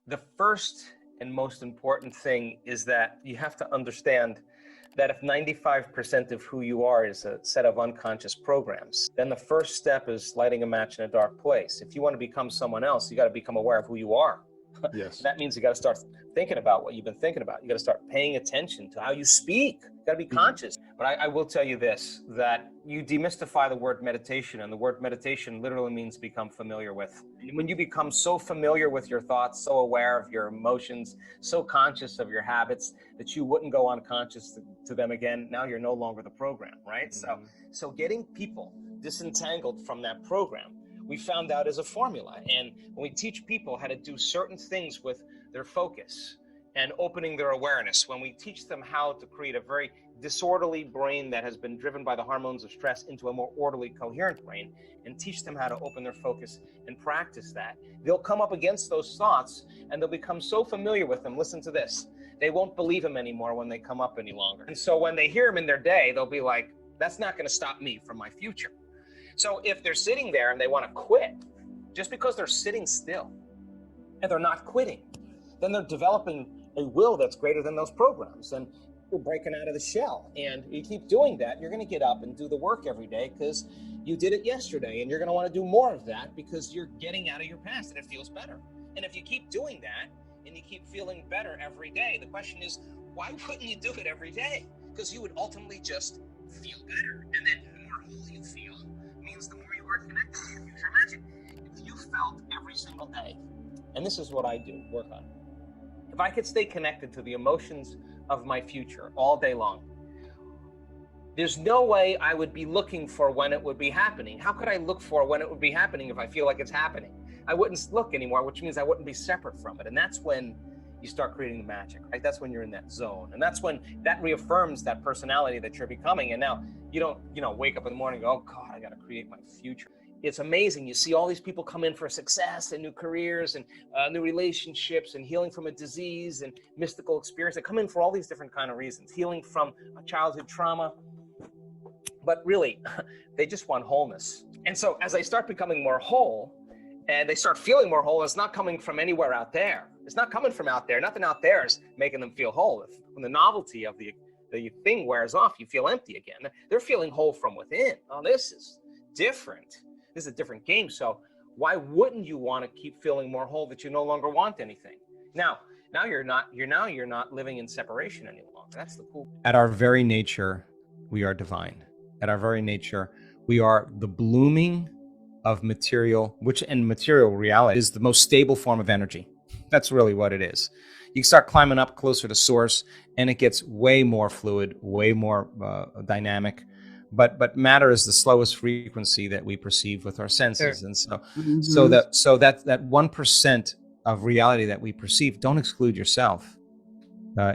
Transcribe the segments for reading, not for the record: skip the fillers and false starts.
The first and most important thing is that you have to understand that if 95% of who you are is a set of unconscious programs, then the first step is lighting a match in a dark place. If you want to become someone else, you got to become aware of who you are. Yes. That means you got to start thinking about what you've been thinking about. You got to start paying attention to how you speak. You got to be conscious. But I will tell you this, that you demystify the word meditation, and the word meditation literally means become familiar with. When you become so familiar with your thoughts, so aware of your emotions, so conscious of your habits that you wouldn't go unconscious to them again, now you're no longer the program, right? So getting people disentangled from that program, we found out is a formula. And when we teach people how to do certain things with their focus and opening their awareness, when we teach them how to create a very disorderly brain that has been driven by the hormones of stress into a more orderly, coherent brain, and teach them how to open their focus and practice that, they'll come up against those thoughts and they'll become so familiar with them. Listen to this. They won't believe them anymore when they come up any longer. And so when they hear them in their day, they'll be like, that's not going to stop me from my future. So if they're sitting there and they want to quit, just because they're sitting still and they're not quitting, then they're developing a will that's greater than those programs. And you're breaking out of the shell. And you keep doing that, you're going to get up and do the work every day because you did it yesterday. And you're going to want to do more of that because you're getting out of your past and it feels better. And if you keep doing that and you keep feeling better every day, the question is, why wouldn't you do it every day? Because you would ultimately just feel better. And then the more whole you feel, means the more you are connected to your future. Imagine if you felt every single day, and this is what I do, work on. If I could stay connected to the emotions of my future all day long, there's no way I would be looking for when it would be happening. How could I look for when it would be happening if I feel like it's happening? I wouldn't look anymore, which means I wouldn't be separate from it. And that's when you start creating the magic, right? That's when you're in that zone. And that's when that reaffirms that personality that you're becoming. And now you don't, wake up in the morning and go, oh God, I got to create my future. It's amazing. You see all these people come in for success and new careers and new relationships and healing from a disease and mystical experience. They come in for all these different kind of reasons, healing from a childhood trauma. But really, they just want wholeness. And so as they start becoming more whole and they start feeling more whole, it's not coming from anywhere out there. It's not coming from out there. Nothing out there is making them feel whole. When the novelty of the thing wears off, you feel empty again. They're feeling whole from within. Oh, this is different. This is a different game. So why wouldn't you want to keep feeling more whole that you no longer want anything? Now you're not living in separation any longer. That's the cool. At our very nature, we are divine. At our very nature, we are the blooming of material, and material reality is the most stable form of energy. That's really what it is. You start climbing up closer to source and it gets way more fluid, way more dynamic. But matter is the slowest frequency that we perceive with our senses. Sure. And so that 1% of reality that we perceive, don't exclude yourself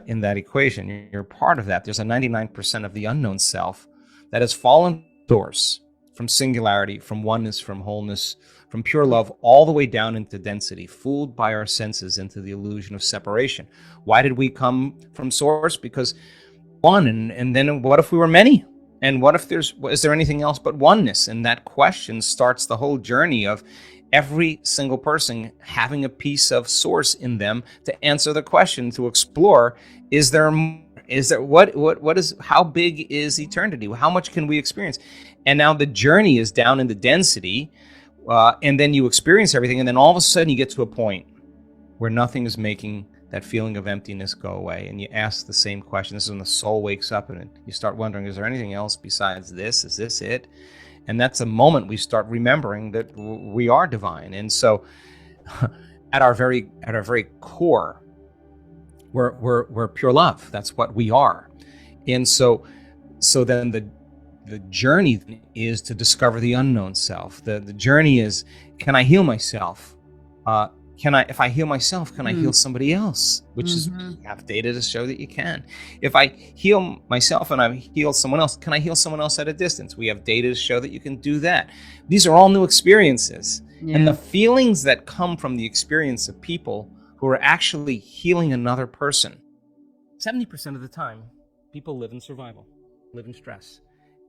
in that equation. You're part of that. There's a 99% of the unknown self that has fallen source from singularity, from oneness, from wholeness, from pure love, all the way down into density, fooled by our senses into the illusion of separation. Why did we come from source? Because one, and then what if we were many? And what if is there anything else but oneness? And that question starts the whole journey of every single person having a piece of source in them to answer the question, to explore, how big is eternity? How much can we experience? And now the journey is down in the density, and then you experience everything, and then all of a sudden you get to a point where nothing is making that feeling of emptiness go away, and you ask the same question. This is when the soul wakes up, and you start wondering, is there anything else besides this? Is this it? And that's a moment we start remembering that we are divine. And so at our very core, we're pure love. That's what we are. And so then the journey is to discover the unknown self. The journey is, can I heal myself? If I heal myself, can I heal somebody else? Which is, we have data to show that you can. If I heal myself and I heal someone else, can I heal someone else at a distance? We have data to show that you can do that. These are all new experiences. Yeah. And the feelings that come from the experience of people who are actually healing another person, 70% of the time, people live in survival, live in stress.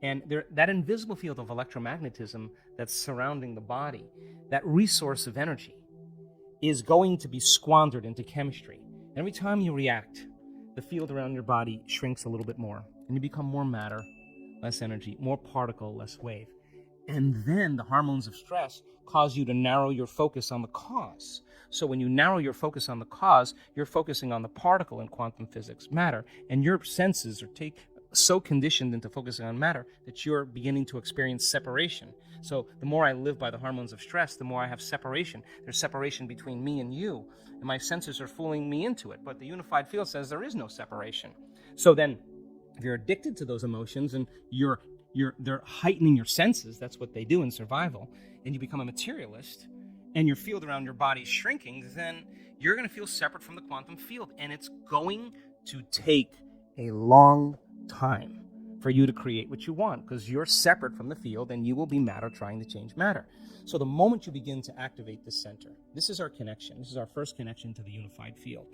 And that invisible field of electromagnetism that's surrounding the body, that resource of energy, is going to be squandered into chemistry. Every time you react, the field around your body shrinks a little bit more, and you become more matter, less energy, more particle, less wave. And then the hormones of stress cause you to narrow your focus on the cause. So when you narrow your focus on the cause, you're focusing on the particle in quantum physics, matter, and your senses are so conditioned into focusing on matter that you're beginning to experience separation. So the more I live by the hormones of stress, the more I have separation. There's separation between me and you, and my senses are fooling me into it. But the unified field says there is no separation. So then, if you're addicted to those emotions and they're heightening your senses, that's what they do in survival, and you become a materialist, and your field around your body is shrinking, then you're going to feel separate from the quantum field, and it's going to take a long time for you to create what you want, because you're separate from the field and you will be matter trying to change matter. So the moment you begin to activate this center, this is our connection, this is our first connection to the unified field.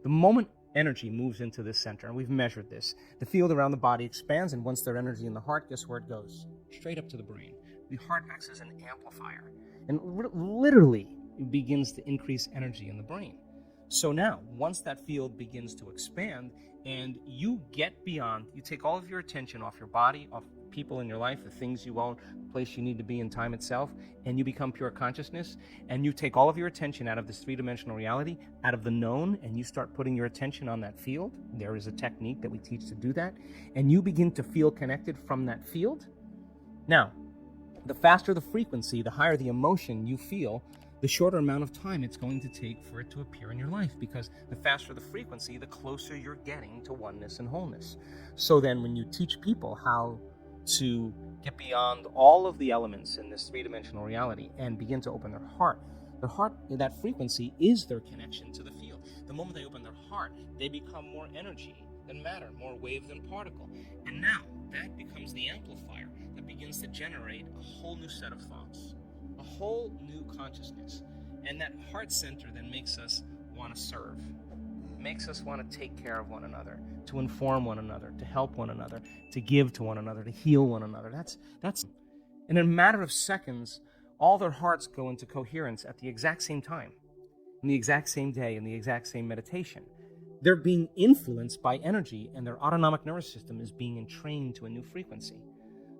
The moment energy moves into this center, and we've measured this, the field around the body expands, and once there's energy in the heart, guess where it goes? Straight up to the brain. The heart acts as an amplifier, and literally it begins to increase energy in the brain. So now, once that field begins to expand, and you get beyond, you take all of your attention off your body, off people in your life, the things you own, the place you need to be in time itself, and you become pure consciousness, and you take all of your attention out of this three-dimensional reality, out of the known, and you start putting your attention on that field. There is a technique that we teach to do that, and you begin to feel connected from that field. Now, the faster the frequency, the higher the emotion you feel, the shorter amount of time it's going to take for it to appear in your life, because the faster the frequency, the closer you're getting to oneness and wholeness. So then when you teach people how to get beyond all of the elements in this three-dimensional reality and begin to open their heart, that frequency is their connection to the field. The moment they open their heart, they become more energy than matter, more wave than particle. And now that becomes the amplifier that begins to generate a whole new set of thoughts, a whole new consciousness. And that heart center then makes us want to serve, makes us want to take care of one another, to inform one another, to help one another, to give to one another, to heal one another. That's in a matter of seconds, all their hearts go into coherence at the exact same time, in the exact same day, in the exact same meditation. They're being influenced by energy, and their autonomic nervous system is being entrained to a new frequency.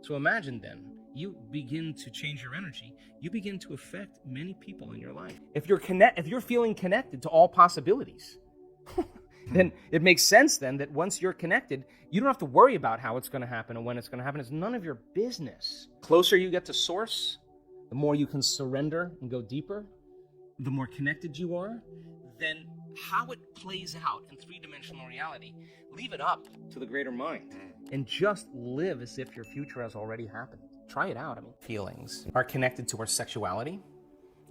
So imagine then, you begin to change your energy, you begin to affect many people in your life. If you're feeling connected to all possibilities, then it makes sense then that once you're connected, you don't have to worry about how it's going to happen and when it's going to happen. It's none of your business. The closer you get to source, the more you can surrender and go deeper, the more connected you are. Then how it plays out in three-dimensional reality, leave it up to the greater mind and just live as if your future has already happened. Try it out. Feelings are connected to our sexuality,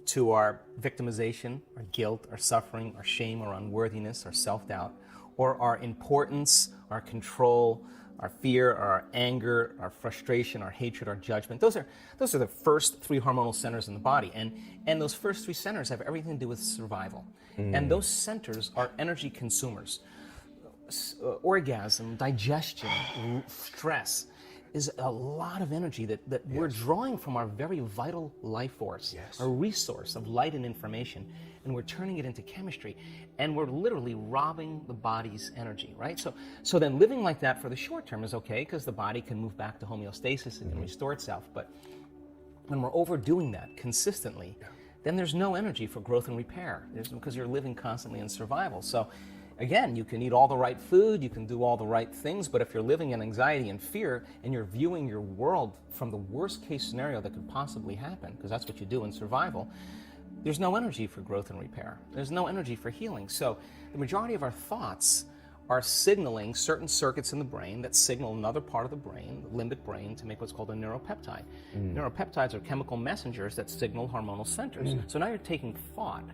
to our victimization, our guilt, our suffering, our shame, our unworthiness, our self-doubt, or our importance, our control, our fear, our anger, our frustration, our hatred, our judgment. Those are the first three hormonal centers in the body. And those first three centers have everything to do with survival. And those centers are energy consumers. Orgasm, digestion, stress is a lot of energy that we're drawing from our very vital life force, a resource of light and information, and we're turning it into chemistry, and we're literally robbing the body's energy, right? So then living like that for the short term is okay, because the body can move back to homeostasis and can restore itself. But when we're overdoing that consistently, then there's no energy for growth and repair, because you're living constantly in survival. So again, you can eat all the right food, you can do all the right things, but if you're living in anxiety and fear and you're viewing your world from the worst case scenario that could possibly happen, because that's what you do in survival, there's no energy for growth and repair. There's no energy for healing. So the majority of our thoughts are signaling certain circuits in the brain that signal another part of the brain, the limbic brain, to make what's called a neuropeptide. Neuropeptides are chemical messengers that signal hormonal centers. So now you're taking thought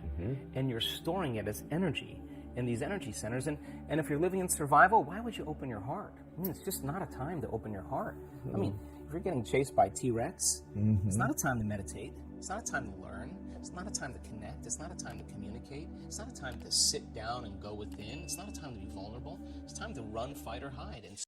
and you're storing it as energy in these energy centers. And if you're living in survival, why would you open your heart? It's just not a time to open your heart. If you're getting chased by T-Rex, it's not a time to meditate. It's not a time to learn. It's not a time to connect. It's not a time to communicate. It's not a time to sit down and go within. It's not a time to be vulnerable. It's time to run, fight, or hide. And